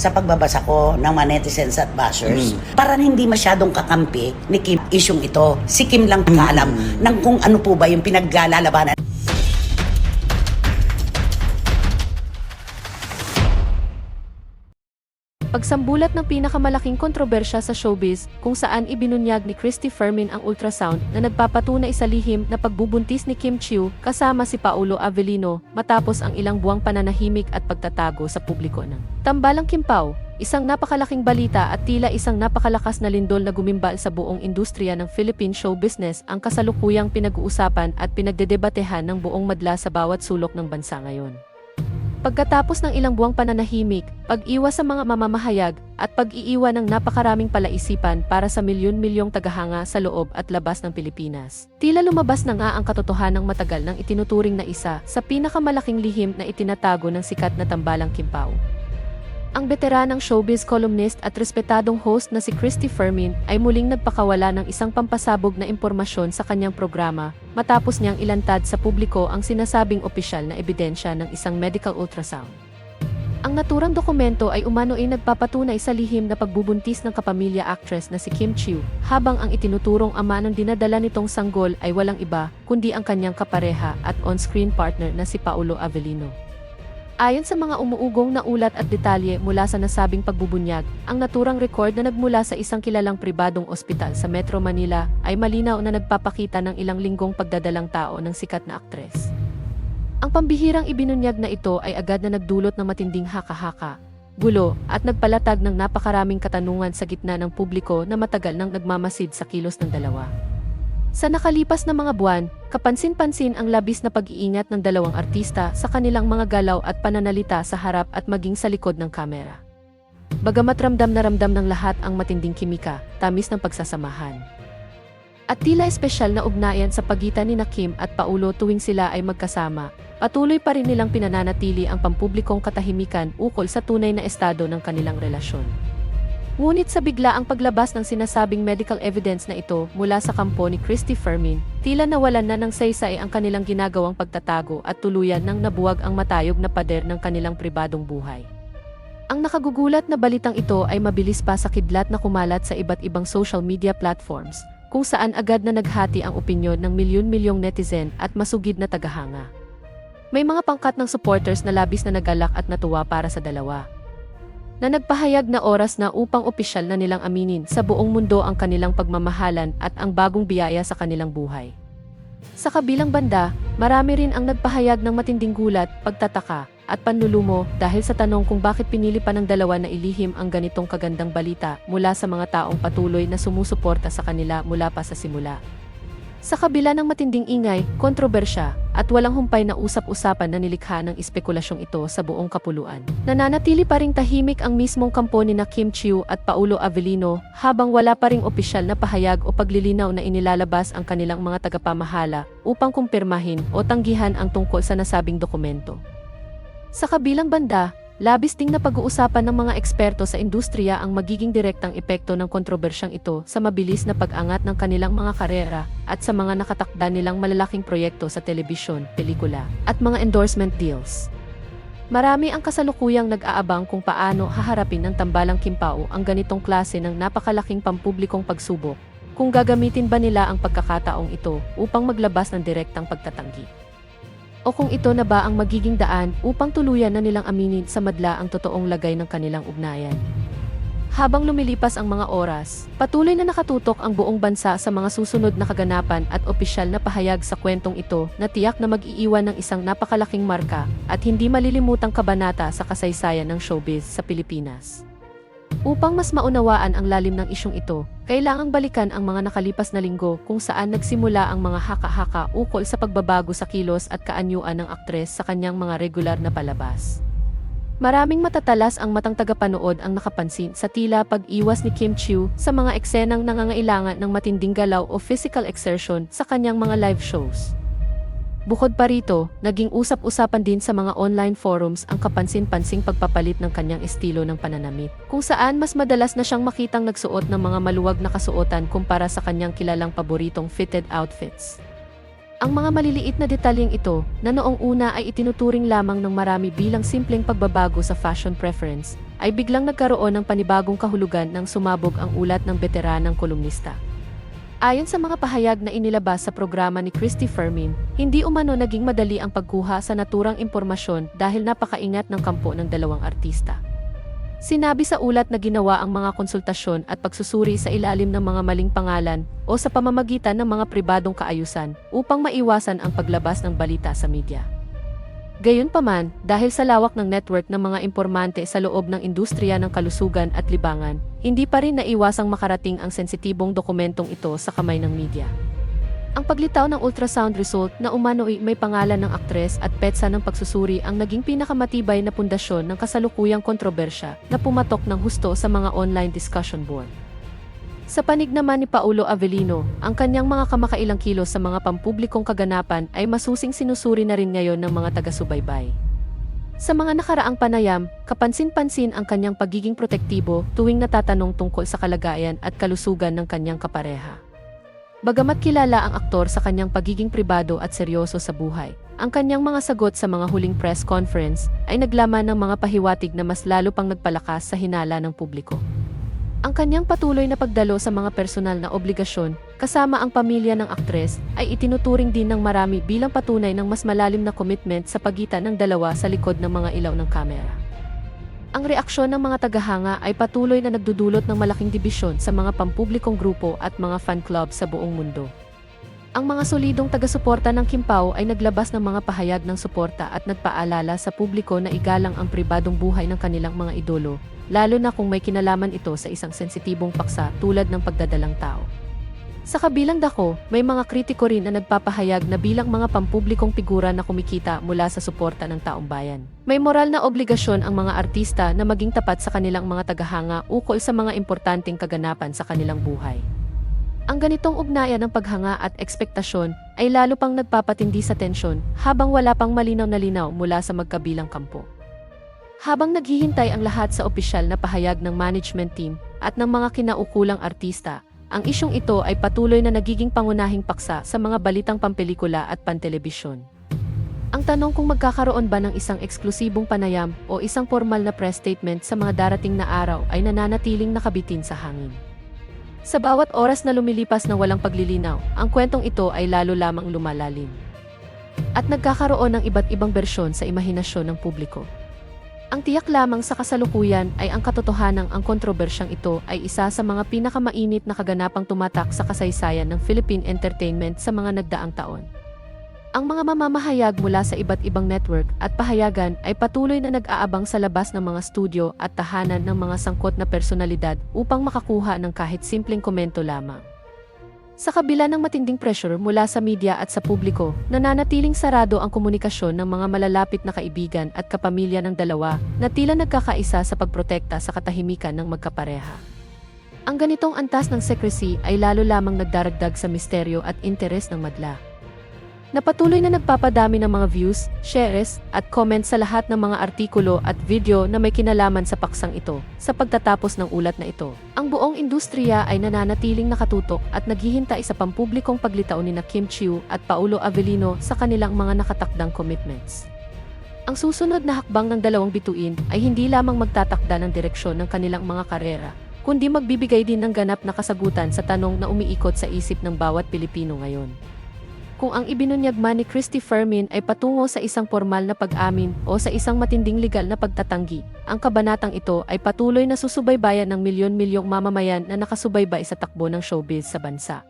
sa pagbabasa ko ng mga netizens at bashers. Para hindi masyadong kakampi ni Kim isyong ito. Si Kim lang kaalam ng kung ano po ba yung pinaglalabanan. Pagsambulat ng pinakamalaking kontrobersya sa showbiz kung saan ibinunyag ni Christy Fermin ang ultrasound na nagpapatunay sa lihim na pagbubuntis ni Kim Chiu kasama si Paolo Avellino matapos ang ilang buwang pananahimik at pagtatago sa publiko ng Tambalang Kim Pao, isang napakalaking balita at tila isang napakalakas na lindol na gumimbal sa buong industriya ng Philippine show business ang kasalukuyang pinag-uusapan at pinagdedebatehan ng buong madla sa bawat sulok ng bansa ngayon. Pagkatapos ng ilang buwang pananahimik, pag-iwas sa mga mamamahayag, at pag-iiwan ng napakaraming palaisipan para sa milyon-milyong tagahanga sa loob at labas ng Pilipinas, tila lumabas na nga ang katotohanang matagal ng itinuturing na isa sa pinakamalaking lihim na itinatago ng sikat na Tambalang Kim Pao. Ang veteranang showbiz columnist at respetadong host na si Christy Fermin ay muling nagpakawala ng isang pampasabog na impormasyon sa kanyang programa matapos niyang ilantad sa publiko ang sinasabing opisyal na ebidensya ng isang medical ultrasound. Ang naturang dokumento ay umano ay nagpapatunay sa lihim na pagbubuntis ng kapamilya actress na si Kim Chiu, habang ang itinuturong ama ng dinadala nitong sanggol ay walang iba kundi ang kanyang kapareha at on-screen partner na si Paolo Avellino. Ayon sa mga umuugong na ulat at detalye mula sa nasabing pagbubunyag, ang naturang record na nagmula sa isang kilalang pribadong ospital sa Metro Manila ay malinaw na nagpapakita ng ilang linggong pagdadalang tao ng sikat na aktres. Ang pambihirang ibinunyag na ito ay agad na nagdulot ng matinding haka-haka, gulo at nagpalatag ng napakaraming katanungan sa gitna ng publiko na matagal nang nagmamasid sa kilos ng dalawa. Sa nakalipas na mga buwan, kapansin-pansin ang labis na pag-iingat ng dalawang artista sa kanilang mga galaw at pananalita sa harap at maging sa likod ng kamera. Bagamat ramdam na ramdam ng lahat ang matinding kimika, tamis ng pagsasamahan. At tila espesyal na ugnayan sa pagitan ni Kim at Paolo tuwing sila ay magkasama, patuloy pa rin nilang pinananatili ang pampublikong katahimikan ukol sa tunay na estado ng kanilang relasyon. Ngunit sa bigla ang paglabas ng sinasabing medical evidence na ito mula sa kampo ni Christy Fermin, tila nawalan na ng saysay ang kanilang ginagawang pagtatago at tuluyan nang nabuwag ang matayog na pader ng kanilang pribadong buhay. Ang nakagugulat na balitang ito ay mabilis pa sa kidlat na kumalat sa iba't ibang social media platforms, kung saan agad na naghati ang opinyon ng milyon-milyong netizen at masugid na tagahanga. May mga pangkat ng supporters na labis na nagalak at natuwa para sa dalawa, na nagpahayag na oras na upang opisyal na nilang aminin sa buong mundo ang kanilang pagmamahalan at ang bagong biyaya sa kanilang buhay. Sa kabilang banda, marami rin ang nagpahayag ng matinding gulat, pagtataka, at panlulumo dahil sa tanong kung bakit pinili pa ng dalawa na ilihim ang ganitong kagandang balita mula sa mga taong patuloy na sumusuporta sa kanila mula pa sa simula. Sa kabila ng matinding ingay, kontrobersya, at walang humpay na usap-usapan na nilikha ng espekulasyong ito sa buong kapuluan, nananatili pa ring tahimik ang mismong kampo ni Kim Chiu at Paolo Avellino habang wala pa ring opisyal na pahayag o paglilinaw na inilalabas ang kanilang mga tagapamahala upang kumpirmahin o tanggihan ang tungkol sa nasabing dokumento. Sa kabilang banda, labis ding na pag-uusapan ng mga eksperto sa industriya ang magiging direktang epekto ng kontrobersyang ito sa mabilis na pag-angat ng kanilang mga karera at sa mga nakatakda nilang malalaking proyekto sa telebisyon, pelikula, at mga endorsement deals. Marami ang kasalukuyang nag-aabang kung paano haharapin ng Tambalang Kim Pao ang ganitong klase ng napakalaking pampublikong pagsubok, kung gagamitin ba nila ang pagkakataong ito upang maglabas ng direktang pagtatanggi. O kung ito na ba ang magiging daan upang tuluyan na nilang aminin sa madla ang totoong lagay ng kanilang ugnayan. Habang lumilipas ang mga oras, patuloy na nakatutok ang buong bansa sa mga susunod na kaganapan at opisyal na pahayag sa kwentong ito na tiyak na mag-iiwan ng isang napakalaking marka at hindi malilimutang kabanata sa kasaysayan ng showbiz sa Pilipinas. Upang mas maunawaan ang lalim ng isyong ito, kailangang balikan ang mga nakalipas na linggo kung saan nagsimula ang mga haka-haka ukol sa pagbabago sa kilos at kaanyuan ng aktres sa kanyang mga regular na palabas. Maraming matatalas ang matang tagapanood ang nakapansin sa tila pag-iwas ni Kim Chiu sa mga eksenang nangangailangan ng matinding galaw o physical exertion sa kanyang mga live shows. Bukod pa rito, naging usap-usapan din sa mga online forums ang kapansin-pansing pagpapalit ng kanyang estilo ng pananamit, kung saan mas madalas na siyang makitang nagsuot ng mga maluwag na kasuotan kumpara sa kanyang kilalang paboritong fitted outfits. Ang mga maliliit na detalyeng ito, na noong una ay itinuturing lamang ng marami bilang simpleng pagbabago sa fashion preference, ay biglang nagkaroon ng panibagong kahulugan nang sumabog ang ulat ng veteranang kolumnista. Ayon sa mga pahayag na inilabas sa programa ni Christy Fermin, hindi umano naging madali ang pagkuha sa naturang impormasyon dahil napakaingat ng kampo ng dalawang artista. Sinabi sa ulat na ginawa ang mga konsultasyon at pagsusuri sa ilalim ng mga maling pangalan o sa pamamagitan ng mga pribadong kaayusan upang maiwasan ang paglabas ng balita sa media. Gayunpaman, dahil sa lawak ng network ng mga impormante sa loob ng industriya ng kalusugan at libangan, hindi pa rin naiwasang makarating ang sensitibong dokumentong ito sa kamay ng media. Ang paglitaw ng ultrasound result na umano'y may pangalan ng aktres at petsa ng pagsusuri ang naging pinakamatibay na pundasyon ng kasalukuyang kontrobersya na pumatok ng husto sa mga online discussion board. Sa panig naman ni Paulo Avellino, ang kanyang mga kamakailang kilos sa mga pampublikong kaganapan ay masusing sinusuri na rin ngayon ng mga taga-subaybay. Sa mga nakaraang panayam, kapansin-pansin ang kanyang pagiging protektibo tuwing natatanong tungkol sa kalagayan at kalusugan ng kanyang kapareha. Bagamat kilala ang aktor sa kanyang pagiging pribado at seryoso sa buhay, ang kanyang mga sagot sa mga huling press conference ay naglaman ng mga pahiwatig na mas lalo pang nagpalakas sa hinala ng publiko. Ang kanyang patuloy na pagdalo sa mga personal na obligasyon, kasama ang pamilya ng aktres, ay itinuturing din ng marami bilang patunay ng mas malalim na commitment sa pagitan ng dalawa sa likod ng mga ilaw ng kamera. Ang reaksyon ng mga tagahanga ay patuloy na nagdudulot ng malaking dibisyon sa mga pampublikong grupo at mga fan club sa buong mundo. Ang mga solidong taga-suporta ng Kim Pao ay naglabas ng mga pahayag ng suporta at nagpaalala sa publiko na igalang ang pribadong buhay ng kanilang mga idolo, lalo na kung may kinalaman ito sa isang sensitibong paksa tulad ng pagdadalang tao. Sa kabilang dako, may mga kritiko rin na nagpapahayag na bilang mga pampublikong figura na kumikita mula sa suporta ng taong bayan, may moral na obligasyon ang mga artista na maging tapat sa kanilang mga tagahanga ukol sa mga importanteng kaganapan sa kanilang buhay. Ang ganitong ugnayan ng paghanga at ekspektasyon ay lalo pang nagpapatindi sa tensyon habang wala pang malinaw na linaw mula sa magkabilang kampo. Habang naghihintay ang lahat sa opisyal na pahayag ng management team at ng mga kinaukulang artista, ang isyong ito ay patuloy na nagiging pangunahing paksa sa mga balitang pampelikula at pantelebisyon. Ang tanong kung magkakaroon ba ng isang eksklusibong panayam o isang formal na press statement sa mga darating na araw ay nananatiling nakabitin sa hangin. Sa bawat oras na lumilipas na walang paglilinaw, ang kwentong ito ay lalo lamang lumalalim. At nagkakaroon ng iba't ibang bersyon sa imahinasyon ng publiko. Ang tiyak lamang sa kasalukuyan ay ang katotohanang ang kontrobersyang ito ay isa sa mga pinakamainit na kaganapang tumatak sa kasaysayan ng Philippine entertainment sa mga nagdaang taon. Ang mga mamamahayag mula sa iba't ibang network at pahayagan ay patuloy na nag-aabang sa labas ng mga studio at tahanan ng mga sangkot na personalidad upang makakuha ng kahit simpleng komento lamang. Sa kabila ng matinding pressure mula sa media at sa publiko, nananatiling sarado ang komunikasyon ng mga malalapit na kaibigan at kapamilya ng dalawa na tila nagkakaisa sa pagprotekta sa katahimikan ng magkapareha. Ang ganitong antas ng secrecy ay lalo lamang nagdaragdag sa misteryo at interes ng madla. Napatuloy na nagpapadami ng mga views, shares, at comments sa lahat ng mga artikulo at video na may kinalaman sa paksang ito. Sa pagtatapos ng ulat na ito, ang buong industriya ay nananatiling nakatutok at naghihintay sa pampublikong paglitaw ni Kim Chiu at Paulo Avellino sa kanilang mga nakatakdang commitments. Ang susunod na hakbang ng dalawang bituin ay hindi lamang magtatakda ng direksyon ng kanilang mga karera, kundi magbibigay din ng ganap na kasagutan sa tanong na umiikot sa isip ng bawat Pilipino ngayon. Kung ang ibinunyag man ni Christy Fermin ay patungo sa isang formal na pag-amin o sa isang matinding legal na pagtatanggi, ang kabanatang ito ay patuloy na susubaybayan ng milyon-milyong mamamayan na nakasubaybay sa takbo ng showbiz sa bansa.